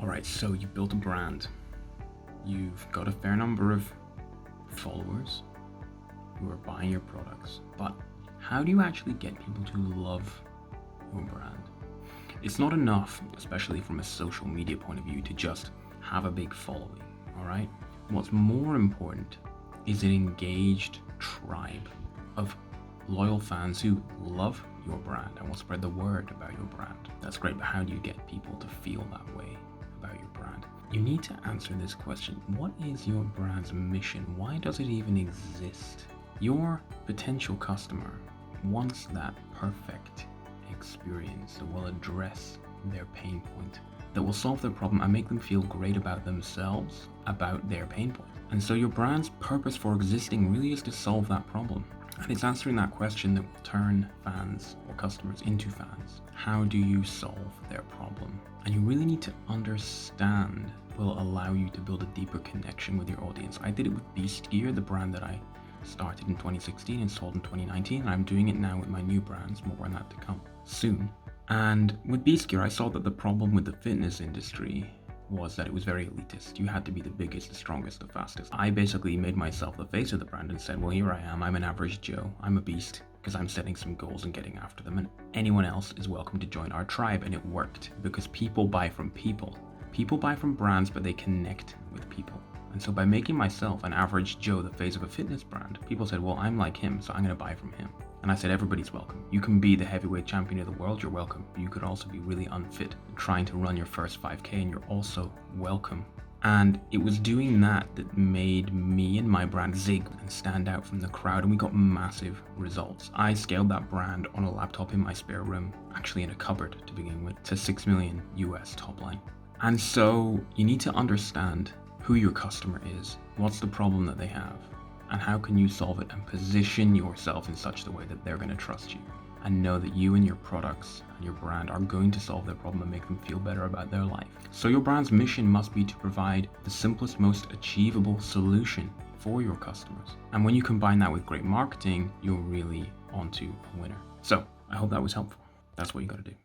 All right, so you built a brand. You've got a fair number of followers who are buying your products, but how do you actually get people to love your brand? It's not enough, especially from a social media point of view, to just have a big following, all right? What's more important is an engaged tribe of loyal fans who love your brand and will spread the word about your brand. That's great, but how do you get people to feel that way about your brand? You need to answer this question. What is your brand's mission? Why does it even exist? Your potential customer wants that perfect experience that will address their pain point, that will solve their problem and make them feel great about themselves, about their pain point. And so your brand's purpose for existing really is to solve that problem. And it's answering that question that will turn fans or customers into fans. How do you solve their problem? And you really need to understand will allow you to build a deeper connection with your audience. I did it with Beast Gear, the brand that I started in 2016 and sold in 2019. And I'm doing it now with my new brands, more on that to come soon. And with Beast Gear, I saw that the problem with the fitness industry was that it was very elitist. You had to be the biggest, the strongest, the fastest. I basically made myself the face of the brand and said, well, here I am. I'm an average Joe. I'm a beast because I'm setting some goals and getting after them. And anyone else is welcome to join our tribe. And it worked because people buy from people. People buy from brands, but they connect with people. And so by making myself an average Joe the face of a fitness brand, people said, well, I'm like him, so I'm going to buy from him. And I said, everybody's welcome. You can be the heavyweight champion of the world, you're welcome. You could also be really unfit, trying to run your first 5K, and you're also welcome. And it was doing that that made me and my brand zig and stand out from the crowd, and we got massive results. I scaled that brand on a laptop in my spare room, actually in a cupboard to begin with, to 6 million US top line. And so you need to understand who your customer is, what's the problem that they have, and how can you solve it, and position yourself in such a way that they're going to trust you and know that you and your products and your brand are going to solve their problem and make them feel better about their life. So your brand's mission must be to provide the simplest, most achievable solution for your customers. And when you combine that with great marketing, you're really onto a winner. So I hope that was helpful. That's what you got to do.